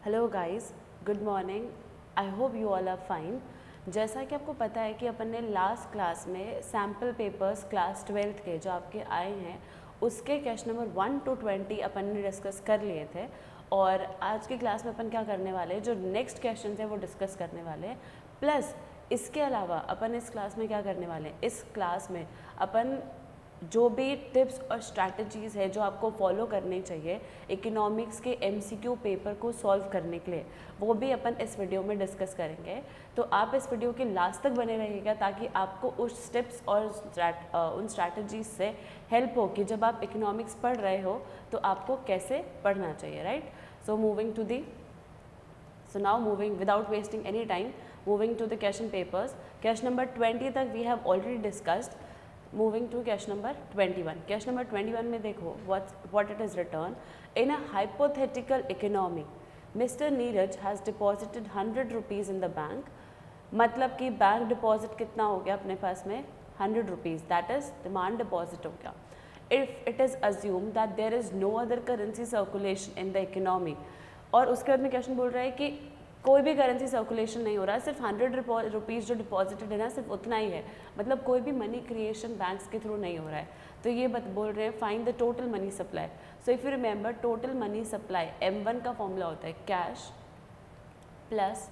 Hello guys, good morning. I hope you all are fine. जैसा कि आपको पता है कि अपन ने लास्ट क्लास में सैम्पल पेपर्स क्लास 12th के जो आपके आए हैं उसके क्वेश्चन नंबर 1 to 20 अपन ने डिस्कस कर लिए थे। और आज की क्लास में अपन क्या करने वाले हैं, जो नेक्स्ट क्वेश्चन है वो डिस्कस करने वाले हैं। प्लस इसके अलावा अपन इस क्लास में क्या करने वाले हैं, इस क्लास में अपन जो भी टिप्स और स्ट्रैटेजीज़ है जो आपको फॉलो करनी चाहिए इकोनॉमिक्स के एमसीक्यू पेपर को सॉल्व करने के लिए, वो भी अपन इस वीडियो में डिस्कस करेंगे। तो आप इस वीडियो के लास्ट तक बने रहिएगा ताकि आपको उस टिप्स और उन स्ट्रैटेजीज से हेल्प हो कि जब आप इकोनॉमिक्स पढ़ रहे हो तो आपको कैसे पढ़ना चाहिए, right. So moving to the So now moving without wasting any time, moving to the question papers. Question number 20 तक we have already discussed. Moving to question number 21. Question number 21 में देखो what it is written. In a hypothetical economy, Mr. Neeraj has deposited 100 rupees in the bank. मतलब कि bank deposit कितना हो गया अपने पास में 100 rupees, that is demand deposit हो गया. If it is assume that there is no other currency circulation in the economy, और उसके बाद में क्वेश्चन बोल रहा है कि कोई भी करेंसी सर्कुलेशन नहीं हो रहा है, सिर्फ 100 रुपीज़ जो डिपॉजिटेड है ना सिर्फ उतना ही है, मतलब कोई भी मनी क्रिएशन बैंक्स के थ्रू नहीं हो रहा है. तो ये बोल रहे हैं find the total money supply. So if you remember total money supply M1 का फॉर्मूला होता है cash plus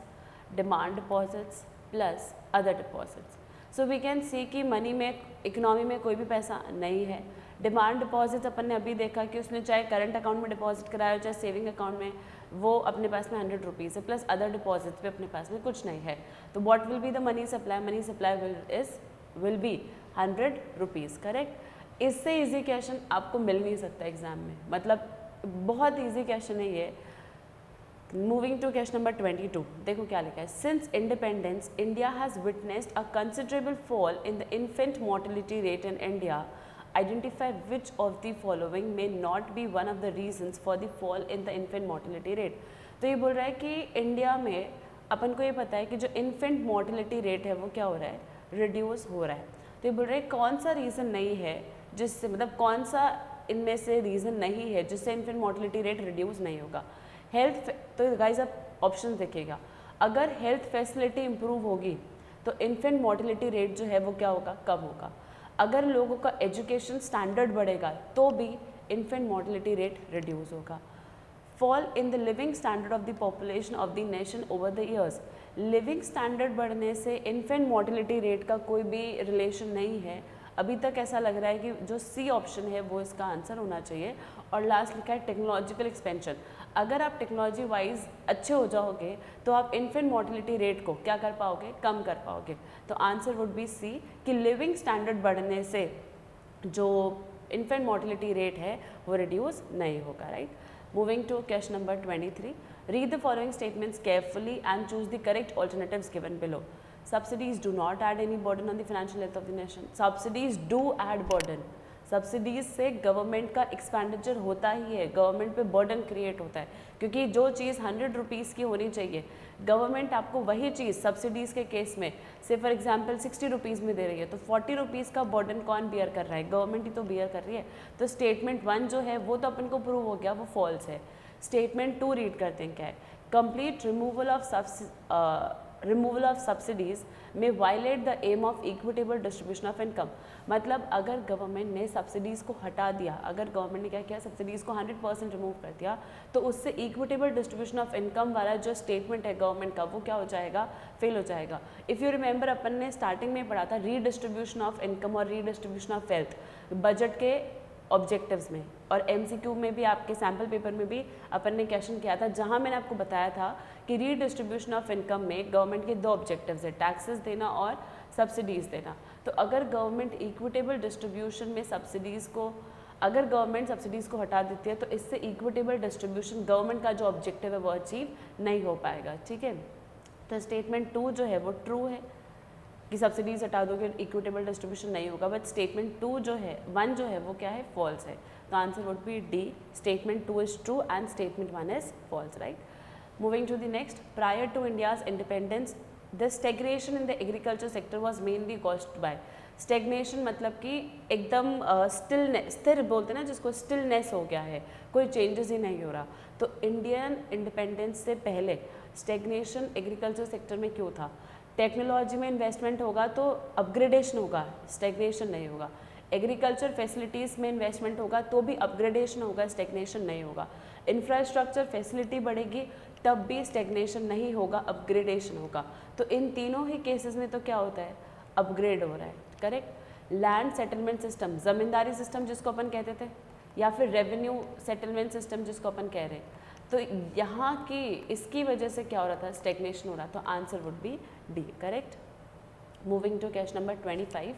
demand deposits plus other deposits. So we can see कि मनी में इकोनॉमी में कोई भी पैसा नहीं है. डिमांड डिपॉजिट्स अपन ने अभी देखा कि उसने चाहे करंट अकाउंट में डिपॉजिट कराया हो चाहे सेविंग अकाउंट में, वो अपने पास में 100 रुपीज़ है, प्लस अदर डिपॉजिट्स पे अपने पास में कुछ नहीं है. तो what will be the money supply, money supply will be 100 rupees, correct. इससे ईजी क्वेश्चन आपको मिल नहीं सकता एग्जाम में, मतलब बहुत ईजी क्वेश्चन है ये. मूविंग टू क्वेश्चन नंबर 22, देखो क्या लिखा है. Since independence India has witnessed a considerable fall in the infant mortality rate in India. Identify which of the following may not be one of the reasons for the fall in the infant mortality rate. तो ये बोल रहा है कि India में अपन को ये पता है कि जो इन्फेंट मोर्टेलिटी रेट है वो क्या हो रहा है, रिड्यूस हो रहा है. तो ये बोल रहा है कौन सा रीज़न नहीं है जिससे, मतलब कौन सा इनमें से रीज़न नहीं है जिससे इन्फेंट मोर्टेलिटी रेट रिड्यूस नहीं होगा. हेल्थ, तो गाइज आप ऑप्शन देखिएगा. अगर हेल्थ फैसिलिटी इम्प्रूव होगी तो इन्फेंट मोर्टेलिटी रेट जो है वो क्या होगा, कम होगा. अगर लोगों का एजुकेशन स्टैंडर्ड बढ़ेगा तो भी इन्फेंट मोर्टेलिटी रेट रिड्यूस होगा. Fall in the living standard of the population of the nation over the years. Living standard बढ़ने से इन्फेंट मोर्टेलिटी रेट का कोई भी रिलेशन नहीं है. अभी तक ऐसा लग रहा है कि जो सी ऑप्शन है वो इसका आंसर होना चाहिए. और लास्ट लिखा है टेक्नोलॉजिकल एक्सपेंशन. अगर आप टेक्नोलॉजी वाइज अच्छे हो जाओगे तो आप इन्फेंट मोर्टेलिटी रेट को क्या कर पाओगे, कम कर पाओगे. तो आंसर वुड बी सी कि लिविंग स्टैंडर्ड बढ़ने से जो इन्फेंट मोर्टेलिटी रेट है वो रिड्यूस नहीं होगा, right. Moving to question number 23. Read the following statements carefully and choose the correct alternatives given below. Subsidies do not add any burden on the financial health of the nation. Subsidies do add burden. Subsidies से government का expenditure होता ही है, government पे burden create होता है, क्योंकि जो चीज़ 100 rupees की होनी चाहिए गवर्नमेंट आपको वही चीज़ सब्सिडीज़ के केस में से फॉर एग्जांपल 60 रुपीज़ में दे रही है, तो 40 रुपीज़ का बर्डन कौन बियर कर रहा है, गवर्नमेंट ही तो बियर कर रही है. तो स्टेटमेंट 1 जो है वो तो अपन को प्रूव हो गया, वो फॉल्स है. स्टेटमेंट 2 रीड करते हैं क्या है. Complete removal of subsidies may violate the aim of equitable distribution of income. मतलब अगर गवर्नमेंट ने सब्सिडीज़ को हटा दिया, अगर गवर्नमेंट ने क्या किया, सब्सिडीज़ को 100% रिमूव कर दिया, तो उससे इक्विटेबल डिस्ट्रीब्यूशन ऑफ इनकम वाला जो स्टेटमेंट है गवर्नमेंट का वो क्या हो जाएगा, फेल हो जाएगा. इफ़ यू रिमेंबर अपन ने स्टार्टिंग में पढ़ा था रीडिस्ट्रीब्यूशन ऑफ इनकम और रीडिस्ट्रीब्यूशन ऑफ वेल्थ बजट के ऑब्जेक्टिव्स में, और एमसीक्यू में भी आपके सैम्पल पेपर में भी अपन ने क्वेश्चन किया था, जहां मैंने आपको बताया था कि रीडिस्ट्रीब्यूशन ऑफ इनकम में गवर्नमेंट के 2 ऑब्जेक्टिव्स है, टैक्सेस देना और सब्सिडीज़ देना. तो अगर गवर्नमेंट इक्विटेबल डिस्ट्रीब्यूशन में सब्सिडीज़ को, अगर गवर्नमेंट सब्सिडीज़ को हटा देती है तो इससे इक्विटेबल डिस्ट्रीब्यूशन गवर्नमेंट का जो ऑब्जेक्टिव है वो अचीव नहीं हो पाएगा, ठीक है. तो स्टेटमेंट 2 जो है वो ट्रू है कि सब्सिडीज हटा दोगे इक्विटेबल डिस्ट्रीब्यूशन नहीं होगा, बट स्टेटमेंट 2 जो है 1 जो है वो क्या है, फॉल्स है. तो answer would be D, statement 2 is true and statement 1 is false, right. Moving to the next. Prior to India's independence the stagnation in the agriculture sector was mainly caused by. Stagnation मतलब कि एकदम स्थिर बोलते हैं ना जिसको, stillness हो गया है, कोई चेंजेस ही नहीं हो रहा। तो इंडियन इंडिपेंडेंस से पहले स्टेग्नेशन एग्रीकल्चर सेक्टर में क्यों था? टेक्नोलॉजी में इन्वेस्टमेंट होगा तो अपग्रेडेशन होगा, स्टेग्नेशन नहीं होगा। एग्रीकल्चर फैसिलिटीज़ में इन्वेस्टमेंट होगा तो भी अपग्रेडेशन होगा, स्टेग्नेशन नहीं होगा। इंफ्रास्ट्रक्चर फैसिलिटी बढ़ेगी तब भी स्टेग्नेशन नहीं होगा, अपग्रेडेशन होगा। तो इन तीनों ही केसेस में तो क्या होता है? अपग्रेड हो रहा है, correct. Land settlement system, ज़मींदारी system जिसको अपन कहते थे, या फिर रेवेन्यू सेटलमेंट सिस्टम जिसको अपन कह रहे हैं, तो यहाँ की इसकी वजह से क्या हो रहा था? स्टेग्नेशन हो रहा। तो answer would be D, correct. Moving to question number 25।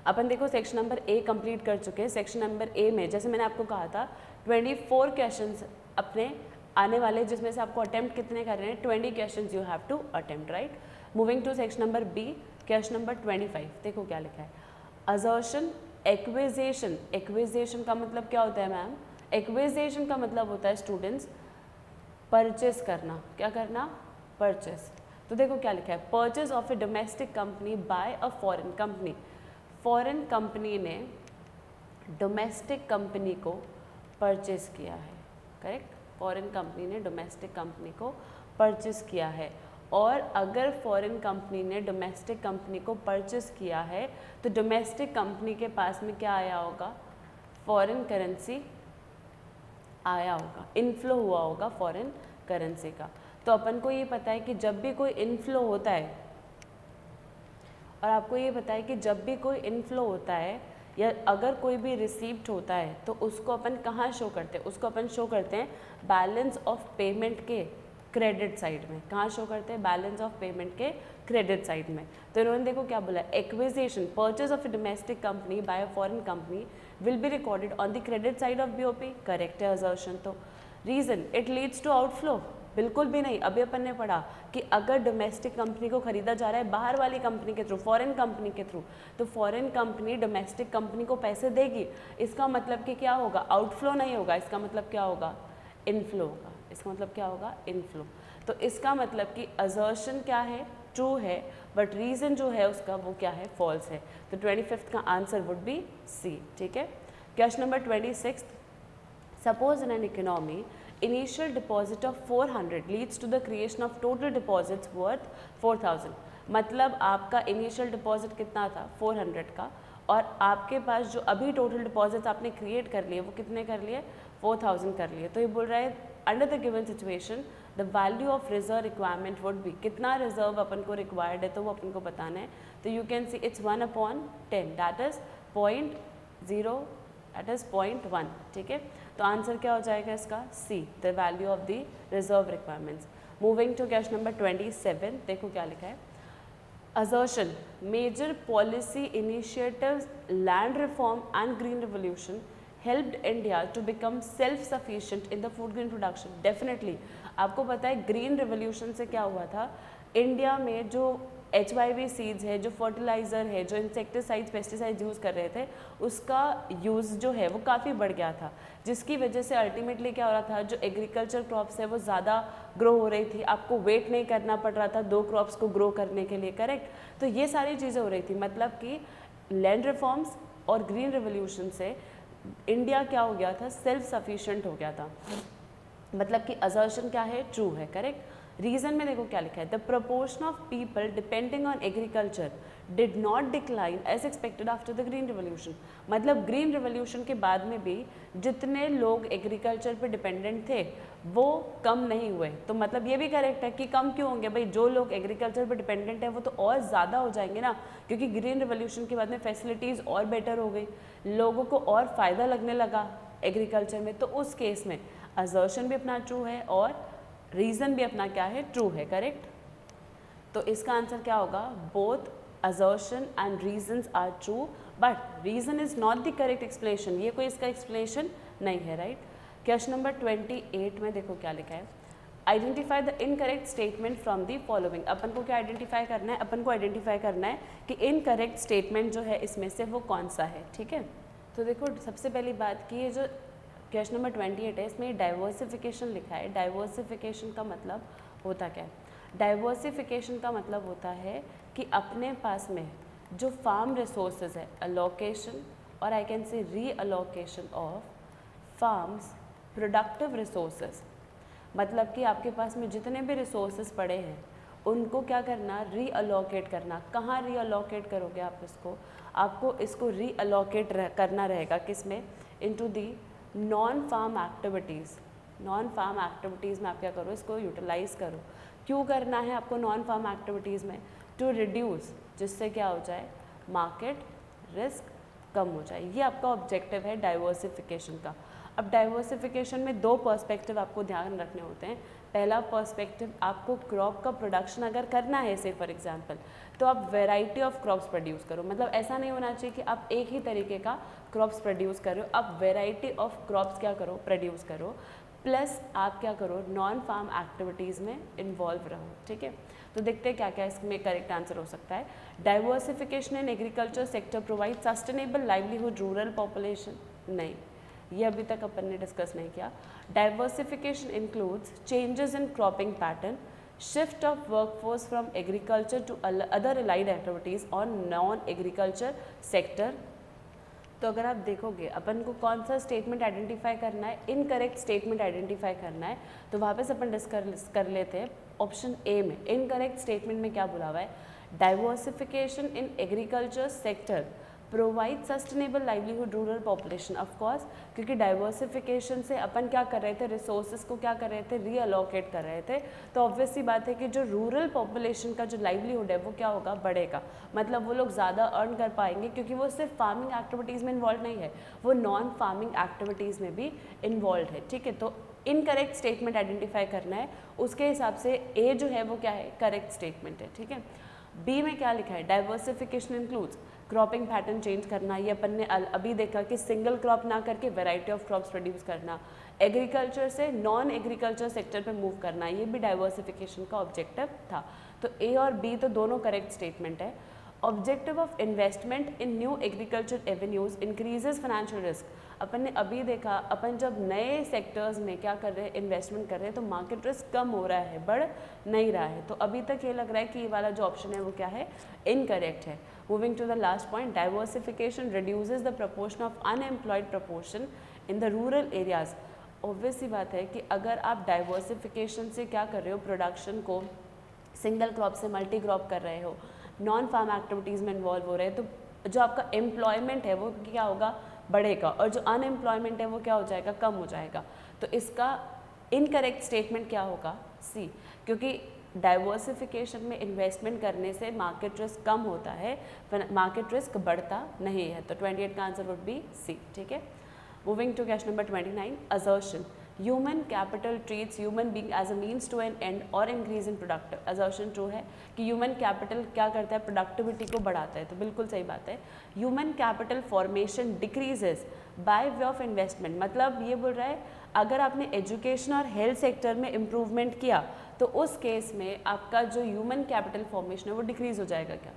अपन देखो सेक्शन नंबर ए कंप्लीट कर चुके हैं। सेक्शन नंबर ए में जैसे मैंने आपको कहा था 24 क्वेश्चंस अपने आने वाले, जिसमें से आपको अटेम्प्ट कितने कर रहे हैं? 20 questions you have to attempt, right. Moving to section number B, question number 25। देखो क्या लिखा है, असर्शन एक्विजिशन। एक्विजिशन का मतलब क्या होता है मैम? एक्विजिशन का मतलब होता है स्टूडेंट्स परचेस करना। क्या करना? परचेस। तो देखो क्या लिखा है, purchase of a domestic company by a foreign company. Foreign company ने डोमेस्टिक कंपनी को परचेस किया है, करेक्ट। फॉरेन कंपनी ने डोमेस्टिक कंपनी को परचेस किया है, और अगर फॉरेन कंपनी ने डोमेस्टिक कंपनी को परचेस किया है तो डोमेस्टिक कंपनी के पास में क्या आया होगा? फॉरेन करेंसी आया होगा, इनफ्लो हुआ होगा फॉरेन करेंसी का। तो अपन को ये पता है कि जब भी कोई इनफ्लो होता है, और आपको ये पता है कि जब भी कोई इनफ्लो होता है या अगर कोई भी रिसीव्ड होता है तो उसको अपन कहाँ शो करते हैं? उसको अपन शो करते हैं बैलेंस ऑफ पेमेंट के क्रेडिट साइड में। कहाँ शो करते हैं? बैलेंस ऑफ पेमेंट के क्रेडिट साइड में। तो इन्होंने देखो क्या बोला, acquisition purchase of a domestic company by a foreign company will be recorded on the credit side of BOP. Correct है असर्शन। तो reason, it leads to outflow. बिल्कुल भी नहीं। अभी अपन ने पढ़ा कि अगर डोमेस्टिक कंपनी को खरीदा जा रहा है बाहर वाली कंपनी के थ्रू, फॉरेन कंपनी के थ्रू, तो फॉरेन कंपनी डोमेस्टिक कंपनी को पैसे देगी। इसका मतलब कि क्या होगा? आउटफ्लो नहीं होगा। इसका मतलब क्या होगा? इनफ्लो होगा। इसका मतलब क्या होगा? इनफ्लो। तो इसका मतलब कि असर्शन क्या है? ट्रू है, बट रीज़न जो है उसका वो क्या है? फॉल्स है। तो 25th का आंसर वुड बी सी, ठीक है। Question number 26, suppose in an economy initial deposit of 400 leads to the creation of total deposits worth 4000। मतलब आपका इनिशियल डिपॉजिट कितना था? 400 का, और आपके पास जो अभी टोटल डिपॉजिट्स आपने क्रिएट कर लिए वो कितने कर लिए? 4000 कर लिए। तो ये बोल रहा है under the given situation the value of reserve requirement would be. कितना रिजर्व अपन को रिक्वायर्ड है तो वो अपन को बताना है। तो you can see it's 1/10, that is 0.0, that is 0.1, ठीक है। तो आंसर क्या हो जाएगा इसका? C, the value of the reserve requirements. Moving to question number 27, देखो क्या लिखा है, assertion major policy initiatives land reform and green revolution helped India to become self sufficient in the food grain production. Definitely आपको पता है green revolution से क्या हुआ था, इंडिया में जो HYV सीड्स है, जो फर्टिलाइज़र है, जो इंसेक्टिसाइड्स पेस्टिसाइड्स यूज़ कर रहे थे, उसका यूज़ जो है वो काफ़ी बढ़ गया था, जिसकी वजह से अल्टीमेटली क्या हो रहा था, जो एग्रीकल्चर क्रॉप्स है वो ज़्यादा ग्रो हो रही थी। आपको वेट नहीं करना पड़ रहा था 2 क्रॉप्स को ग्रो करने के लिए, करेक्ट। तो ये सारी चीज़ें हो रही थी, मतलब कि लैंड रिफॉर्म्स और ग्रीन रिवोल्यूशन से इंडिया क्या हो गया था? सेल्फ सफिशिएंट हो गया था। मतलब कि असर्शन क्या है? ट्रू है, करेक्ट। रीजन में देखो क्या लिखा है, the proportion of people depending on agriculture did not decline as expected after the green revolution. मतलब ग्रीन रिवोल्यूशन के बाद में भी जितने लोग एग्रीकल्चर पे डिपेंडेंट थे वो कम नहीं हुए। तो मतलब ये भी करेक्ट है कि कम क्यों होंगे भाई, जो लोग एग्रीकल्चर पे डिपेंडेंट है वो तो और ज़्यादा हो जाएंगे ना, क्योंकि ग्रीन रिवोल्यूशन के बाद में फैसिलिटीज़ और बेटर हो गई, लोगों को और फ़ायदा लगने लगा एग्रीकल्चर में। तो उस केस में असर्शन भी अपना ट्रू है और रीज़न भी अपना क्या है? ट्रू है, करेक्ट। तो इसका आंसर क्या होगा? Both assertion and reasons are true, but reason is not the correct explanation. ये कोई इसका एक्सप्लेनेशन नहीं है, राइट। क्वेश्चन नंबर 28 में देखो क्या लिखा है, identify the incorrect statement from the following. अपन को क्या आइडेंटिफाई करना है? अपन को आइडेंटिफाई करना है कि इनकरेक्ट स्टेटमेंट जो है इसमें से वो कौन सा है, ठीक है। तो देखो सबसे पहली बात कि ये जो क्वेश्चन नंबर 28 है इसमें डाइवर्सिफिकेशन लिखा है। डाइवर्सिफिकेशन का मतलब होता क्या है? डाइवर्सिफिकेशन का मतलब होता है कि अपने पास में जो फार्म रिसोर्सेज है, अलोकेशन और आई कैन से री allocation of farms productive resources, मतलब कि आपके पास में जितने भी रिसोर्सेज पड़े हैं उनको क्या करना, री अलोकेट करना। कहाँ री अलोकेट करोगे आप इसको, आपको इसको री अलोकेट करना रहेगा किस में, into the non farm activities. Non farm activities में आप क्या करो, इसको यूटिलाइज़ करो। क्यों करना है आपको नॉन फार्म एक्टिविटीज़ में, टू रिड्यूस, जिससे क्या हो जाए, मार्केट रिस्क कम हो जाए। ये आपका ऑब्जेक्टिव है डाइवर्सिफिकेशन का। अब डाइवर्सिफिकेशन में दो पर्सपेक्टिव आपको ध्यान रखने होते हैं। पहला पर्सपेक्टिव, आपको क्रॉप का प्रोडक्शन अगर करना है से फॉर एग्जांपल, तो आप वैरायटी ऑफ क्रॉप्स प्रोड्यूस करो। मतलब ऐसा नहीं होना चाहिए कि आप एक ही तरीके का क्रॉप्स प्रोड्यूस कर रहे हो, आप वैरायटी ऑफ क्रॉप्स क्या करो, प्रोड्यूस करो। प्लस आप क्या करो, नॉन फार्म एक्टिविटीज़ में इन्वॉल्व रहो। ठीक है, तो देखते हैं क्या क्या इसमें करेक्ट आंसर हो सकता है। Diversification in agriculture sector provide sustainable livelihood rural population, नहीं, ये अभी तक अपन ने डिस्कस नहीं किया। Diversification includes changes in cropping pattern, shift of workforce from agriculture to other allied activities on non agriculture sector. तो अगर आप देखोगे अपन को कौन सा स्टेटमेंट आइडेंटिफाई करना है, इनकरेक्ट स्टेटमेंट आइडेंटिफाई करना है, तो वहाँ पे से अपन डिस्कस कर लेते हैं। ऑप्शन ए में इनकरेक्ट स्टेटमेंट में क्या बोला हुआ है, diversification in agriculture sector provide sustainable livelihood rural population. Of course, क्योंकि डाइवर्सिफिकेशन से अपन क्या कर रहे थे, रिसोर्सेज को क्या कर रहे थे, रीअलोकेट कर रहे थे। तो ऑब्वियस सी बात है कि जो रूरल पॉपुलेशन का जो लाइवलीहुड है वो क्या होगा, बढ़ेगा। मतलब वो लोग ज़्यादा अर्न कर पाएंगे, क्योंकि वो सिर्फ फार्मिंग एक्टिविटीज़ में इन्वॉल्व नहीं है, वो नॉन फार्मिंग एक्टिविटीज़ में भी इन्वॉल्व है। ठीक है, तो इनकरेक्ट स्टेटमेंट आइडेंटिफाई करना है, उसके हिसाब से ए जो है वो क्या है, करेक्ट स्टेटमेंट है। ठीक है, बी में क्या लिखा है, diversification includes cropping pattern change करना। ये अपन ने अभी देखा कि सिंगल क्रॉप ना करके वैरायटी ऑफ क्रॉप्स प्रोड्यूस करना, एग्रीकल्चर से नॉन एग्रीकल्चर सेक्टर पे मूव करना, ये भी डाइवर्सिफिकेशन का ऑब्जेक्टिव था। तो ए और बी तो दोनों करेक्ट स्टेटमेंट है। Objective of investment in new agriculture avenues increases financial risk. अपन ने अभी देखा, अपन जब नए सेक्टर्स में क्या कर रहे हैं, इन्वेस्टमेंट कर रहे हैं, तो मार्केट रिस्क कम हो रहा है, बढ़ नहीं रहा है। तो अभी तक ये लग रहा है कि ये वाला जो ऑप्शन है वो क्या है, इनकरेक्ट है। Moving to the last point, diversification reduces the proportion of unemployed proportion in the rural areas. Obvious सी बात है कि अगर आप डाइवर्सिफिकेशन से क्या कर रहे हो, प्रोडक्शन को सिंगल क्रॉप से मल्टी क्रॉप कर रहे हो, नॉन फार्म एक्टिविटीज़ में इन्वॉल्व हो रहे हैं, तो जो आपका एम्प्लॉयमेंट है वो क्या होगा, बढ़ेगा, और जो अनएम्प्लॉयमेंट है वो क्या हो जाएगा, कम हो जाएगा। तो इसका इनकरेक्ट स्टेटमेंट क्या होगा, सी, क्योंकि डाइवर्सिफिकेशन में इन्वेस्टमेंट करने से मार्केट रिस्क कम होता है, मार्केट रिस्क बढ़ता नहीं है। तो 28 का आंसर वुड बी सी। ठीक है, moving to question number 29, assertion, human capital treats human being as a means to an end और increase in productive. Assertion true है कि ह्यूमन कैपिटल क्या करता है, प्रोडक्टिविटी को बढ़ाता है, तो बिल्कुल सही बात है। Human capital formation decreases by way of investment, मतलब ये बोल रहा है अगर आपने एजुकेशन और हेल्थ सेक्टर में इम्प्रूवमेंट किया तो उस केस में आपका जो ह्यूमन कैपिटल फॉर्मेशन है वो डिक्रीज हो जाएगा। क्या,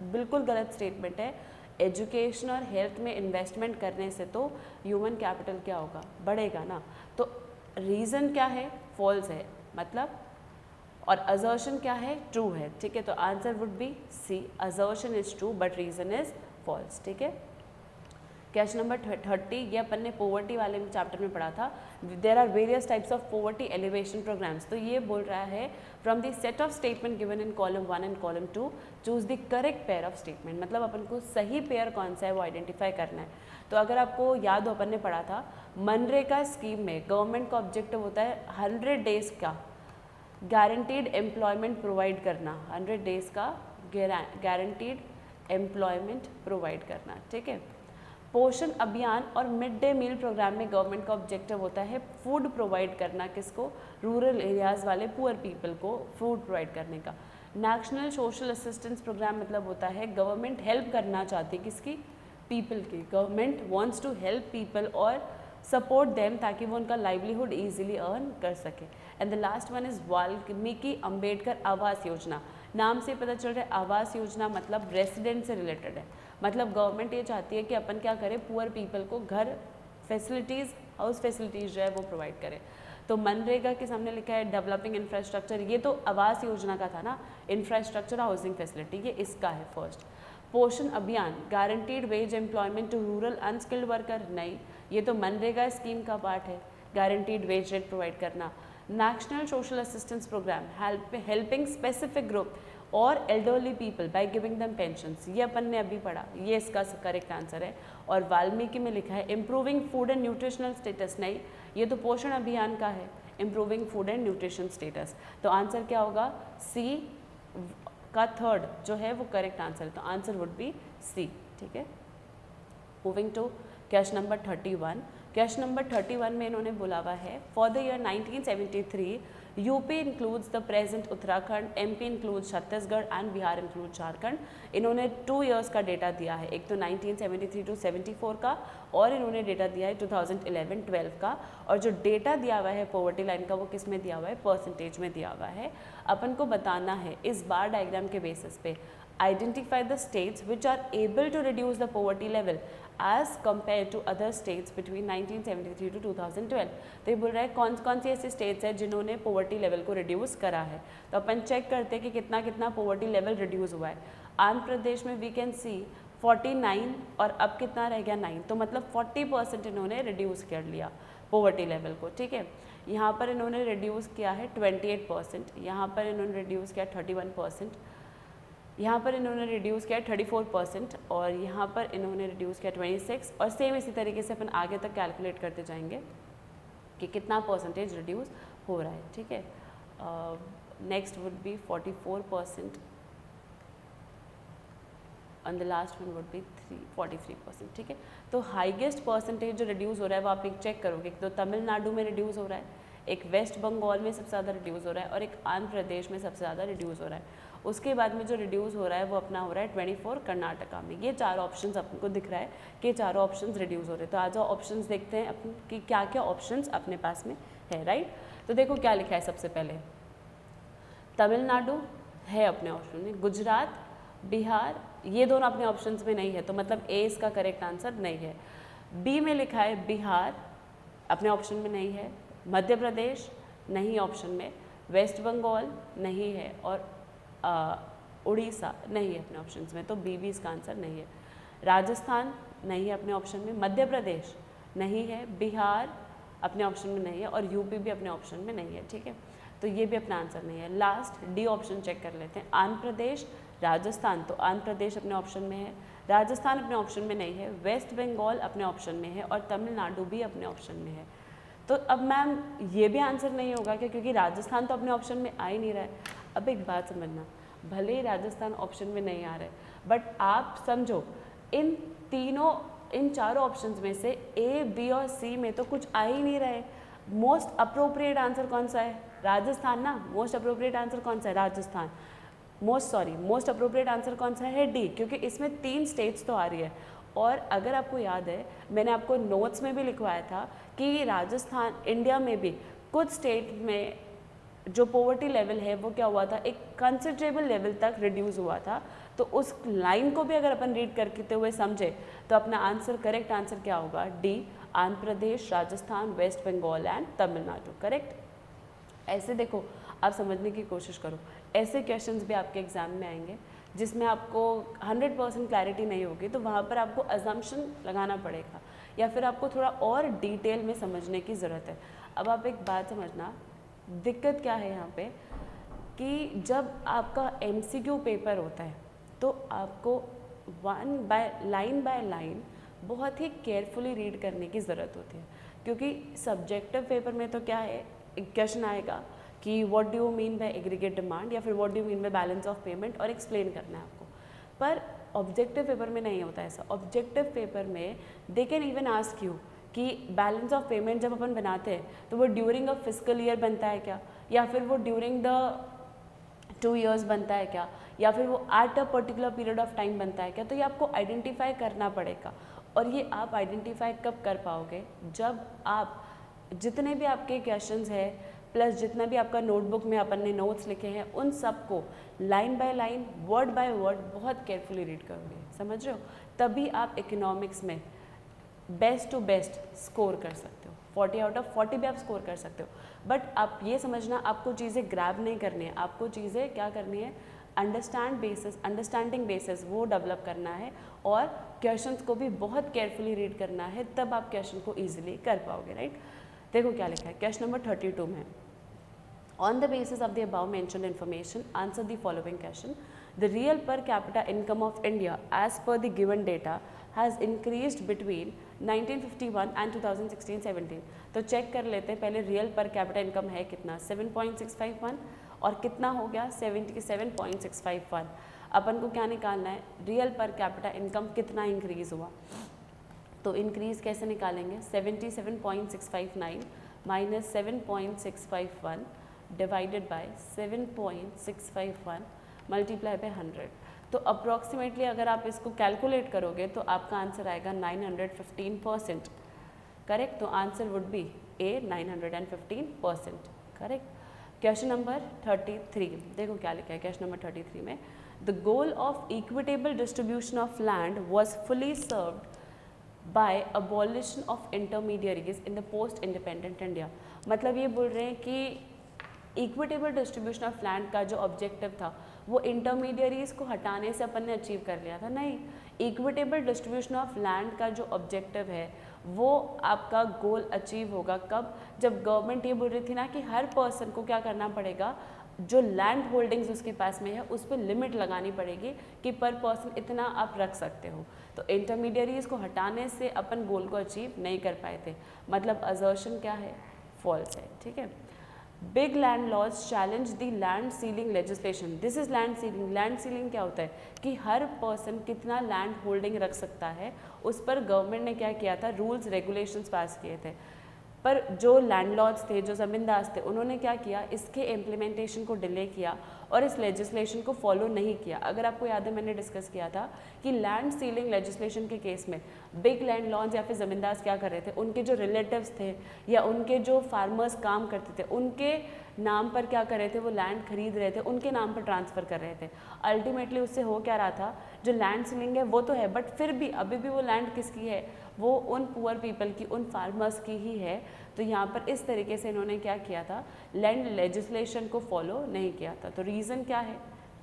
बिल्कुल गलत स्टेटमेंट है। एजुकेशन और हेल्थ में इन्वेस्टमेंट करने से तो ह्यूमन कैपिटल क्या होगा, बढ़ेगा ना। तो रीज़न क्या है, फॉल्स है मतलब, और असर्शन क्या है, ट्रू है। ठीक है, तो answer would be C, assertion is true but reason is false. ठीक है, क्वेश्चन नंबर 30, ये अपन ने पोवर्टी वाले चैप्टर में पढ़ा था। There are various types of poverty alleviation programmes. तो ये बोल रहा है from the set of statement given in column 1 and column 2 choose the correct pair of statement. मतलब अपन को सही पेयर कौन सा है वो आइडेंटिफाई करना है। तो अगर आपको याद हो, अपन ने पढ़ा था मनरेगा स्कीम में गवर्नमेंट का ऑब्जेक्टिव होता है 100 डेज का गारंटीड एम्प्लॉयमेंट प्रोवाइड करना, 100 डेज का गारंटीड एम्प्लॉयमेंट प्रोवाइड करना। ठीक है, पोषण अभियान और मिड डे मील प्रोग्राम में गवर्नमेंट का ऑब्जेक्टिव होता है फूड प्रोवाइड करना, किसको, रूरल एरियाज़ वाले पुअर पीपल को फूड प्रोवाइड करने का। नेशनल सोशल असिस्टेंस प्रोग्राम मतलब होता है गवर्नमेंट हेल्प करना चाहती है किसकी, पीपल की। Government wants to help people और सपोर्ट देम ताकि वो उनका लाइवलीहुड ईजिली अर्न कर सके। And the last one is Valmiki Ambedkar Awas Yojana. नाम से पता चल रहा है आवास योजना मतलब रेसिडेंट से रिलेटेड है। मतलब गवर्नमेंट ये चाहती है कि अपन क्या करें, पुअर पीपल को घर फैसिलिटीज़, हाउस फैसिलिटीज़ जो है वो प्रोवाइड करें। तो मनरेगा के सामने लिखा है डेवलपिंग इंफ्रास्ट्रक्चर, ये तो आवास योजना का था ना, इंफ्रास्ट्रक्चर हाउसिंग फैसिलिटी, ये इसका है first. Poshan Abhiyan guaranteed wage employment to rural unskilled worker, नहीं, ये तो मनरेगा स्कीम का पार्ट है, गारंटीड वेज रेट प्रोवाइड करना। National social assistance programme helping specific group और elderly people by giving them pensions, ये अपन ने अभी पढ़ा, ये इसका करेक्ट आंसर है। और वाल्मीकि में लिखा है improving food and nutritional status, नहीं, ये तो पोषण अभियान का है, improving food and nutrition status. तो आंसर क्या होगा, सी का थर्ड जो है वो करेक्ट आंसर है, तो आंसर वुड बी सी। ठीक है, moving to question number 31। Question number 31 में इन्होंने बोला हुआ है for the year 1973 UP includes the present Uttarakhand, MP includes Chhattisgarh and Bihar includes Jharkhand. इन्होंने 2 ईयर्स का डेटा दिया है, एक तो 1973 to 74 का और इन्होंने डेटा दिया है 2011-12 का। और जो डेटा दिया हुआ है पॉवर्टी लाइन का वो किस में दिया हुआ है, परसेंटेज में दिया हुआ है। अपन को बताना है इस बार डायग्राम के बेसिस पे identify the states which are able to reduce the poverty level as compare to other states between 1973 to 2012। तो ये बोल रहा है कौन कौन सी ऐसी स्टेट्स हैं जिन्होंने पॉवर्टी लेवल को रिड्यूस करा है। तो अपन चेक करते हैं कि कितना कितना पॉवर्टी लेवल रिड्यूस हुआ है। आंध्र प्रदेश में वी कैन सी 49 और अब कितना रह गया 9, तो मतलब 40% इन्होंने रिड्यूस कर लिया पॉवर्टी लेवल को। ठीक है, यहाँ पर इन्होंने रिड्यूस किया है 28%, यहाँ पर इन्होंने रिड्यूस किया 31%, यहाँ पर इन्होंने रिड्यूस किया 34% और यहाँ पर इन्होंने रिड्यूस किया 26। और सेम इसी तरीके से अपन आगे तक कैलकुलेट करते जाएंगे कि कितना परसेंटेज रिड्यूस हो रहा है। ठीक है, next would be 44% and the last one would be 43%। ठीक है, तो हाईएस्ट परसेंटेज जो रिड्यूस हो रहा है वो आप एक चेक करोगे, तो तमिलनाडु में रिड्यूस हो रहा है, एक वेस्ट बंगाल में सबसे ज़्यादा रिड्यूस हो रहा है और एक आंध्र प्रदेश में सबसे ज़्यादा रिड्यूस हो रहा है। उसके बाद में जो रिड्यूस हो रहा है वो अपना हो रहा है 24 कर्नाटका में। ये चार ऑप्शंस आपको दिख रहा है कि चारों ऑप्शंस रिड्यूस हो रहे हैं। तो आज ऑप्शंस देखते हैं अपन कि क्या क्या ऑप्शंस अपने पास में है। राइट, तो देखो क्या लिखा है, सबसे पहले तमिलनाडु है अपने ऑप्शन में, गुजरात, बिहार, ये दोनों अपने ऑप्शंस में नहीं है, तो मतलब ए इसका करेक्ट आंसर नहीं है। बी में लिखा है बिहार, अपने ऑप्शन में नहीं है, मध्य प्रदेश नहीं ऑप्शन में, वेस्ट बंगाल नहीं है और उड़ीसा नहीं है अपने ऑप्शंस में, तो बी भी इसका आंसर नहीं है। राजस्थान नहीं है अपने ऑप्शन में, मध्य प्रदेश नहीं है, बिहार अपने ऑप्शन में नहीं है और यूपी भी अपने ऑप्शन में नहीं है। ठीक है, तो ये भी अपना आंसर नहीं है। लास्ट डी ऑप्शन चेक कर लेते हैं, आंध्र प्रदेश, राजस्थान, तो आंध्र प्रदेश अपने ऑप्शन में है, राजस्थान अपने ऑप्शन में नहीं है, वेस्ट बंगाल अपने ऑप्शन में है और तमिलनाडु भी अपने ऑप्शन में है। तो अब मैम ये भी आंसर नहीं होगा क्या, क्योंकि राजस्थान तो अपने ऑप्शन में आ ही नहीं रहा है। अब एक बात समझना, भले ही राजस्थान ऑप्शन में नहीं आ रहा है, बट आप समझो इन चारों ऑप्शंस में से ए, बी और सी में तो कुछ आ ही नहीं रहे। मोस्ट अप्रोप्रिएट आंसर कौन सा है, राजस्थान ना। मोस्ट अप्रोप्रिएट आंसर कौन सा है, राजस्थान। मोस्ट अप्रोप्रिएट आंसर कौन सा है, डी, क्योंकि इसमें 3 स्टेट्स तो आ रही है। और अगर आपको याद है, मैंने आपको नोट्स में भी लिखवाया था कि राजस्थान, इंडिया में भी कुछ स्टेट में जो पॉवर्टी लेवल है वो क्या हुआ था, एक कंसिडरेबल लेवल तक रिड्यूस हुआ था। तो उस लाइन को भी अगर अपन रीड करते हुए समझे तो अपना आंसर, करेक्ट आंसर क्या होगा, D, Andhra Pradesh, Rajasthan, West Bengal and Tamil Nadu. Correct. ऐसे देखो, आप समझने की कोशिश करो, ऐसे क्वेश्चंस भी आपके एग्जाम में आएंगे जिसमें आपको 100% क्लैरिटी नहीं होगी, तो वहाँ पर आपको अजम्पशन लगाना पड़ेगा या फिर आपको थोड़ा और डिटेल में समझने की ज़रूरत है। अब आप एक बात समझना, दिक्कत क्या है यहाँ पे कि जब आपका MCQ पेपर होता है तो आपको लाइन बाय लाइन बहुत ही केयरफुली रीड करने की ज़रूरत होती है, क्योंकि सब्जेक्टिव पेपर में तो क्या है, एक क्वेश्चन आएगा कि what do you mean by aggregate demand या फिर what do you mean by balance of payment, और एक्सप्लेन करना है आपको। पर ऑब्जेक्टिव पेपर में नहीं होता ऐसा। ऑब्जेक्टिव पेपर में they can even ask you कि बैलेंस ऑफ पेमेंट जब अपन बनाते हैं तो वो ड्यूरिंग अ फिजिकल ईयर बनता है क्या, या फिर वो ड्यूरिंग द 2 years बनता है क्या, या फिर वो at a particular period of time बनता है क्या। तो ये आपको आइडेंटिफाई करना पड़ेगा। और ये आप आइडेंटिफाई कब कर पाओगे, जब आप जितने भी आपके क्वेश्चंस है प्लस जितना भी आपका नोटबुक में अपन ने नोट्स लिखे हैं उन सबको line by line, word by word बहुत केयरफुली रीड करोगे, समझ रहे हो, तभी आप इकोनॉमिक्स में बेस्ट टू बेस्ट स्कोर कर सकते हो। 40 out of 40 भी आप स्कोर कर सकते हो। बट आप ये समझना, आपको चीज़ें ग्रैब नहीं करनी है, आपको चीज़ें क्या करनी है, अंडरस्टैंडिंग बेसिस वो डेवलप करना है और क्वेश्चंस को भी बहुत केयरफुली रीड करना है, तब आप क्वेश्चन को ईजिली कर पाओगे, राइट। देखो क्या लिखा है क्वेश्चन नंबर 32 में, on the basis of the above mentioned information answer the following question. The real per capita income of India as per the given data has increased between 1951 and 2016-17। तो check कर लेते हैं पहले, real per capita income है कितना 7.651 और कितना हो गया 77.651। अपन को क्या निकालना है, रियल पर कैपिटा इनकम कितना इंक्रीज हुआ, तो इंक्रीज कैसे निकालेंगे 77.659 minus 7.651 divided by 7.651 multiply by 100। तो अप्रॉक्सीमेटली अगर आप इसको कैलकुलेट करोगे तो आपका आंसर आएगा 915%, करेक्ट। तो answer would be A 915%, correct. Question number 33, देखो क्या लिखा है क्वेश्चन नंबर 33 में, the goal of equitable distribution of land was fully served by abolition of intermediaries in the post independent India. मतलब ये बोल रहे हैं कि इक्विटेबल डिस्ट्रीब्यूशन ऑफ लैंड का जो ऑब्जेक्टिव था वो इंटरमीडियरीज को हटाने से अपन ने अचीव कर लिया था, नहीं। इक्विटेबल डिस्ट्रीब्यूशन ऑफ लैंड का जो ऑब्जेक्टिव है वो आपका गोल अचीव होगा कब, जब गवर्नमेंट ये बोल रही थी ना कि हर पर्सन को क्या करना पड़ेगा, जो लैंड होल्डिंग्स उसके पास में है उस पर लिमिट लगानी पड़ेगी कि पर पर्सन इतना आप रख सकते हो। तो इंटरमीडियरीज को हटाने से अपन गोल को अचीव नहीं कर पाए थे, मतलब असर्शन क्या है, फॉल्स है, ठीक है। Big landlords challenge the land ceiling legislation. This is land ceiling. Land ceiling क्या होता है कि हर पर्सन कितना लैंड होल्डिंग रख सकता है, उस पर गवर्नमेंट ने क्या किया था, रूल्स रेगुलेशंस पास किए थे। पर जो लैंडलॉर्ड्स थे, जो ज़मींदार थे, उन्होंने क्या किया, इसके इम्प्लीमेंटेशन को डिले किया और इस लेजिस्लेशन को फॉलो नहीं किया। अगर आपको याद है मैंने डिस्कस किया था कि लैंड सीलिंग लेजिस्लेशन के केस में बिग लैंडलॉर्ड्स या फिर ज़मींदार क्या कर रहे थे, उनके जो रिलेटिव्स थे या उनके जो फार्मर्स काम करते थे उनके नाम पर क्या कर रहे थे, वो लैंड खरीद रहे थे, उनके नाम पर ट्रांसफ़र कर रहे थे। अल्टीमेटली उससे हो क्या रहा था, जो लैंड सीलिंग है वो तो है, बट फिर भी अभी भी वो लैंड किसकी है, वो उन पुअर पीपल की, उन फार्मर्स की ही है। तो यहाँ पर इस तरीके से इन्होंने क्या किया था, लैंड लेजिस्लेशन को फॉलो नहीं किया था। तो रीज़न क्या है,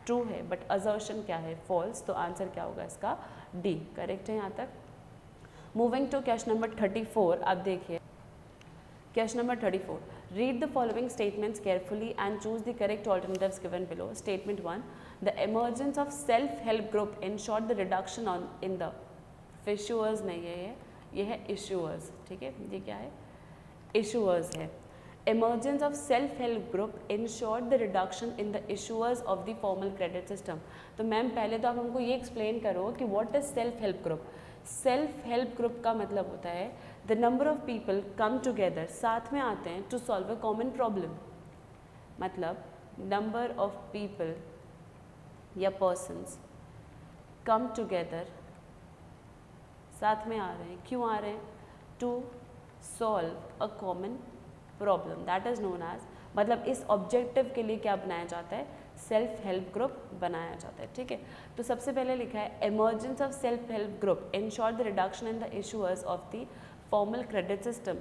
ट्रू है, बट असर्शन क्या है, फॉल्स। तो आंसर क्या होगा इसका, डी, करेक्ट है यहाँ तक। मूविंग टू क्वेश्चन नंबर 34, आप देखिए question number 34, read the following statements carefully and choose the correct alternatives given below. Statement 1, the emergence of self help group ensured the reduction on in the issuers, नहीं है ये है issuers, ठीक है, ये क्या है, इशूअर्स है। Emergence of self help group ensured the reduction in the issuers of the formal credit system. तो मैम पहले तो आप हमको ये एक्सप्लेन करो कि what is self help group. Self help group का मतलब होता है the number of people come together, साथ में आते हैं to solve a common problem. मतलब नंबर ऑफ पीपल या पर्सन्स कम टुगेदर, साथ में आ रहे हैं, क्यों आ रहे हैं, to solve a common problem, that is known as, मतलब इस ऑब्जेक्टिव के लिए क्या बनाया जाता है, सेल्फ हेल्प ग्रुप बनाया जाता है, ठीक है। तो सबसे पहले लिखा है emergence of self help group ensure the reduction in the issuers of the formal credit system.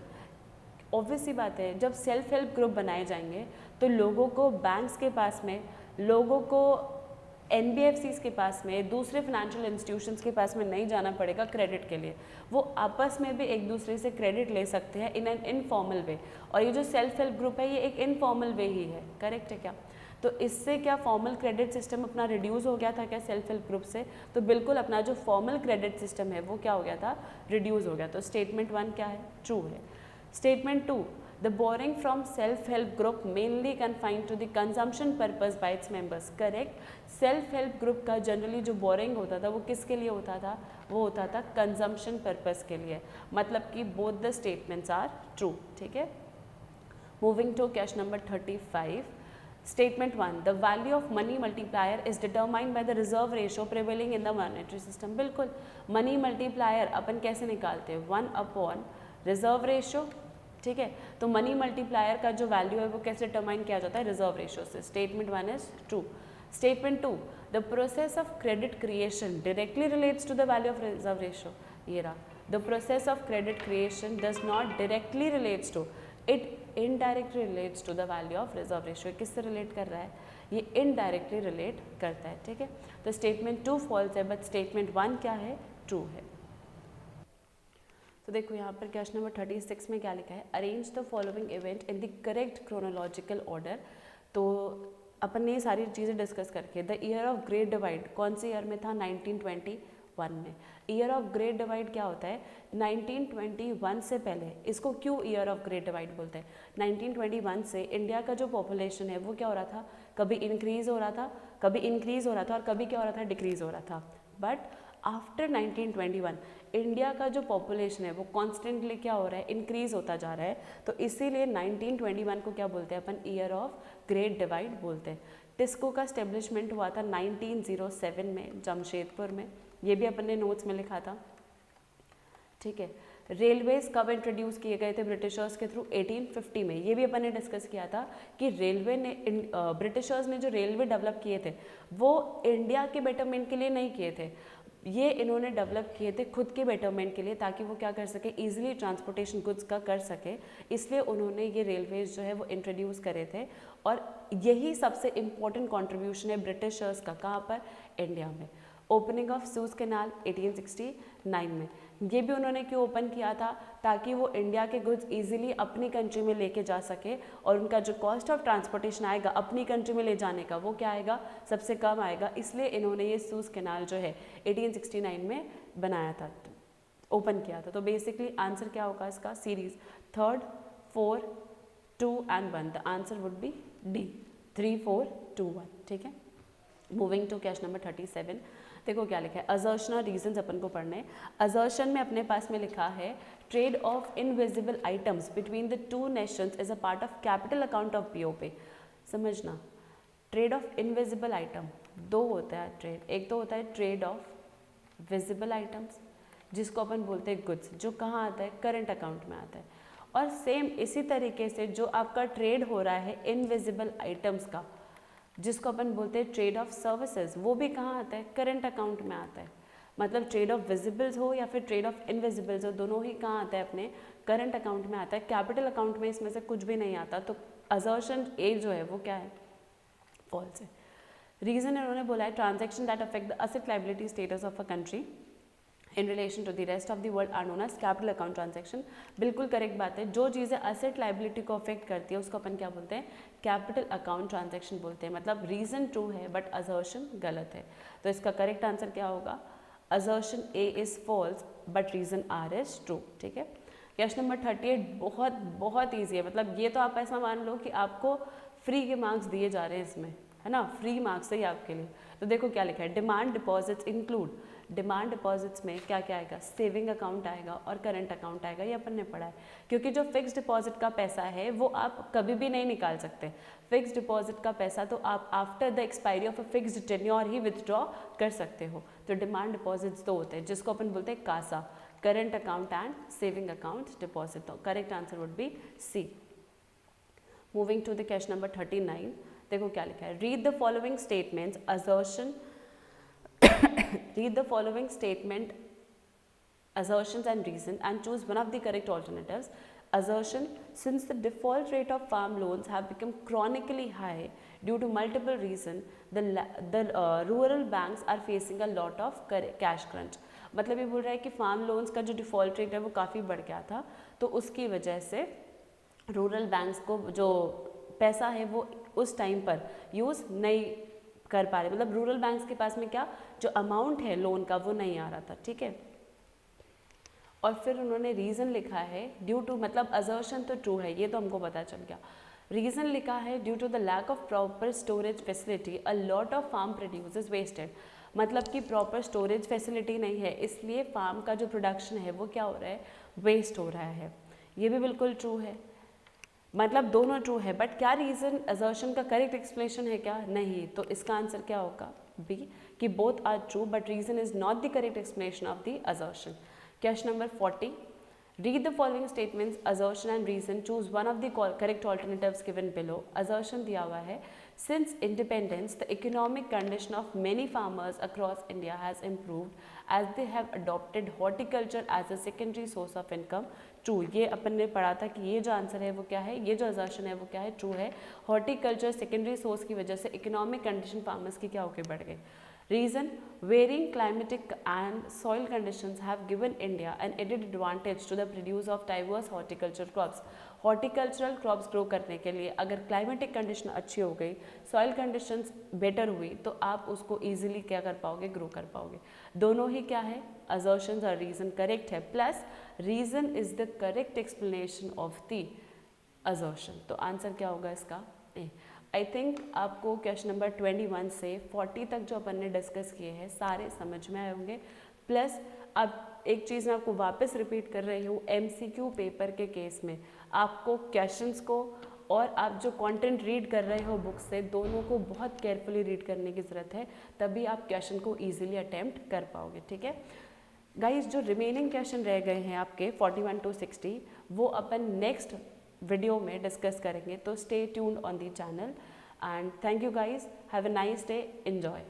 Obvious सी बात है, जब सेल्फ हेल्प ग्रुप बनाए जाएंगे तो लोगों को बैंक्स के पास में, लोगों को NBFCs के पास में, दूसरे फाइनेंशियल इंस्टीट्यूशंस के पास में नहीं जाना पड़ेगा क्रेडिट के लिए। वो आपस में भी एक दूसरे से क्रेडिट ले सकते हैं इन एन इनफॉर्मल वे। और ये जो सेल्फ हेल्प ग्रुप है ये एक इनफॉर्मल वे ही है, करेक्ट है क्या। तो इससे क्या फॉर्मल क्रेडिट सिस्टम अपना रिड्यूस हो गया था क्या सेल्फ हेल्प ग्रुप से, तो बिल्कुल अपना जो फॉर्मल क्रेडिट सिस्टम है वो क्या हो गया था, रिड्यूस हो गया। तो स्टेटमेंट 1 क्या है, ट्रू है। Statement 2, the borrowing from self-help group mainly confined to the consumption purpose by its members, correct। self-help group का जनरली जो borrowing होता था वो किसके लिए होता था, वो होता था consumption purpose के लिए, मतलब कि both the statements are true, ठीक है। moving to question number 35, statement 1, the value of money multiplier is determined by the reserve ratio prevailing in the monetary system। बिल्कुल money multiplier अपन कैसे निकालते हैं, 1 upon reserve ratio, ठीक है। तो money multiplier का जो वैल्यू है वो कैसे डिटरमाइन किया जाता है, रिजर्व रेशियो से। Statement 1 is true. Statement 2, the process of credit creation directly relates to the value of reserve ratio. ये रहा, the process of credit creation does not directly relates to, it indirectly relates to the value of reserve ratio. किससे relate कर रहा है? ये indirectly relate करता है, ठीक है। तो स्टेटमेंट 2 फॉल्स है, बट स्टेटमेंट 1 क्या है? ट्रू है। तो देखो यहाँ पर क्वेश्चन नंबर 36 में क्या लिखा है? Arrange the following event in the correct chronological order. तो अपन ने ये सारी चीज़ें डिस्कस करके, the year of great divide कौन से ईयर में था? 1921 में। ईयर ऑफ ग्रेट डिवाइड क्या होता है? 1921 से पहले, इसको क्यों ईयर ऑफ ग्रेट डिवाइड बोलते हैं? 1921 से इंडिया का जो पॉपुलेशन है वो क्या हो रहा था? कभी इंक्रीज हो रहा था, कभी इंक्रीज हो रहा था, और कभी क्या हो रहा था? डिक्रीज हो रहा था। बट आफ्टर 1921 इंडिया का जो पॉपुलेशन है वो कॉन्स्टेंटली क्या हो रहा है? इंक्रीज होता जा रहा है। तो इसीलिए 1921 को क्या बोलते हैं अपन? ईयर ऑफ ग्रेट डिवाइड बोलते हैं। टिस्को का स्टेब्लिशमेंट हुआ था 1907 में जमशेदपुर में, ये भी अपन ने नोट्स में लिखा था, ठीक है। रेलवेज कब इंट्रोड्यूस किए गए थे ब्रिटिशर्स के थ्रू? 1850 में। ये भी अपन ने डिस्कस किया था कि रेलवे ने ब्रिटिशर्स ने जो रेलवे डेवलप किए थे वो इंडिया के बेटरमेंट के लिए नहीं किए थे, ये इन्होंने डेवलप किए थे खुद के बेटरमेंट के लिए, ताकि वो क्या कर सके? इजीली ट्रांसपोर्टेशन गुड्स का कर सके। इसलिए उन्होंने ये रेलवेज जो है वो इंट्रोड्यूस करे थे, और यही सबसे इम्पोर्टेंट कंट्रीब्यूशन है ब्रिटिशर्स का। कहाँ पर? इंडिया में। ओपनिंग ऑफ सूज कैनाल 1869 में, ये भी उन्होंने क्यों ओपन किया था? ताकि वो इंडिया के गुड्स इजीली अपनी कंट्री में लेके जा सके, और उनका जो कॉस्ट ऑफ ट्रांसपोर्टेशन आएगा अपनी कंट्री में ले जाने का, वो क्या आएगा? सबसे कम आएगा। इसलिए इन्होंने ये सूज कैनाल जो है 1869 में बनाया था, ओपन किया था। तो बेसिकली आंसर क्या होगा इसका? Series 3, 4, 2 and 1। The answer would be D, 3, 4, 2, 1, ठीक है। Moving to question number 37। देखो क्या लिखा है? असर्शन और रीजंस अपन को पढ़ने हैं। असर्शन में अपने पास में लिखा है trade off invisible items between the two nations is a part of capital account of BOP. समझना, ट्रेड ऑफ इनविजिबल आइटम दो होता है ट्रेड। एक तो होता है ट्रेड ऑफ विजिबल आइटम्स, जिसको अपन बोलते हैं गुड्स, जो कहाँ आता है? करंट अकाउंट में आता है। और सेम इसी तरीके से जो आपका ट्रेड हो रहा है इनविजिबल आइटम्स का, जिसको अपन बोलते हैं ट्रेड ऑफ सर्विसेज, वो भी कहाँ आता है? करंट अकाउंट में आता है। मतलब ट्रेड ऑफ विजिबल्स हो या फिर ट्रेड ऑफ इनविजिबल्स हो, दोनों ही कहाँ आता है? अपने करंट अकाउंट में आता है। कैपिटल अकाउंट में इसमें से कुछ भी नहीं आता। तो असर्शन ए जो है वो क्या है? फॉल्स है। रीजन इन्होंने बोला है transaction that affect the asset liability status of a country in relation to the rest of the world are known as capital account transaction. बिल्कुल करेक्ट बात है। जो चीज़ें एसेट लायबिलिटी को अफेक्ट करती है उसको अपन क्या बोलते हैं? कैपिटल अकाउंट ट्रांजैक्शन बोलते हैं। मतलब रीजन ट्रू है बट असर्शन गलत है। तो इसका करेक्ट आंसर क्या होगा? Assertion A is false but reason R is true, ठीक है। क्वेश्चन नंबर 38 बहुत ईजी है। मतलब ये तो आप ऐसा मान लो कि आपको फ्री के मार्क्स दिए जा रहे हैं इसमें, है ना, फ्री मार्क्स है आपके लिए। तो देखो क्या लिखा है? Demand deposits include, demand deposits में क्या क्या आएगा? सेविंग अकाउंट आएगा और करंट अकाउंट आएगा, ये अपन ने पढ़ा है। क्योंकि जो फिक्स डिपॉजिट का पैसा है वो आप कभी भी नहीं निकाल सकते। फिक्स डिपॉजिट का पैसा तो आप after the expiry of a fixed tenure he withdraw कर सकते हो। तो डिमांड डिपॉजिट्स तो होते हैं जिसको अपन बोलते हैं CASA, current account and saving account deposit. तो correct answer would be C. Moving to the question number 39। देखो क्या लिखा है? Read the following statements assertion read the following statement assertions and reason and choose one of the correct alternatives. Assertion: since the default rate of farm loans have become chronically high due to multiple reasons, the rural banks are facing a lot of cash crunch. मतलब ये बोल रहा है कि farm loans का जो default rate है वो काफ़ी बढ़ गया था, तो उसकी वजह से रूरल बैंक्स को जो पैसा है वो उस टाइम पर यूज़ नहीं कर पा रहे। मतलब रूरल बैंक्स के पास में क्या जो अमाउंट है लोन का वो नहीं आ रहा था, ठीक है। और फिर उन्होंने रीज़न लिखा है ड्यू टू, मतलब असर्शन तो ट्रू है, ये तो हमको पता चल गया। रीज़न लिखा है due to the lack of proper storage facility a lot of farm produce wasted. मतलब कि प्रॉपर स्टोरेज फैसिलिटी नहीं है, इसलिए फार्म का जो प्रोडक्शन है वो क्या हो रहा है? वेस्ट हो रहा है। ये भी बिल्कुल ट्रू है। मतलब दोनों ट्रू है, बट क्या रीज़न असर्शन का करेक्ट एक्सप्लेनेशन है क्या? नहीं। तो इसका आंसर क्या होगा? बी, कि both are true but reason is not the correct explanation of the assertion. Question number 40। Read the following statements assertion and reason, choose one of the correct alternatives given below. Assertion दिया हुआ है since independence the economic condition of many farmers across India has improved as they have adopted horticulture as a secondary source of income true, ये अपन ने पढ़ा था कि ये जो आंसर है वो क्या है, ये जो असर्शन है वो क्या है, ट्रू है। हॉर्टिकल्चर सेकेंडरी सोर्स की वजह से इकोनॉमिक कंडीशन फार्मर्स की क्या होके बढ़ गई। Reason, varying climatic and soil conditions have given India an added advantage to the produce of diverse horticultural crops. Horticultural crops grow करने के लिए अगर climatic condition अच्छी हो गई, soil conditions better हुई, तो आप उसको easily क्या कर पाओगे, grow कर पाओगे। दोनों ही क्या है, assertions और reason correct है, plus reason is the correct explanation of the assertion। तो आंसर क्या होगा इसका, ए। आई थिंक आपको क्वेश्चन नंबर 21 से 40 तक जो अपन ने डिस्कस किए हैं सारे समझ में आए होंगे। प्लस अब एक चीज़ मैं आपको वापस रिपीट कर रही हूँ, MCQ पेपर के केस में आपको क्वेश्चंस को और आप जो कंटेंट रीड कर रहे हो बुक से, दोनों को बहुत केयरफुली रीड करने की ज़रूरत है, तभी आप क्वेश्चन को ईजिली अटैम्प्ट कर पाओगे। ठीक है गाइज, जो रिमेनिंग क्वेश्चन रह गए हैं आपके 41 to 60 वो अपन नेक्स्ट वीडियो में डिस्कस करेंगे, तो stay tuned on the channel and thank you guys, have a nice day, enjoy.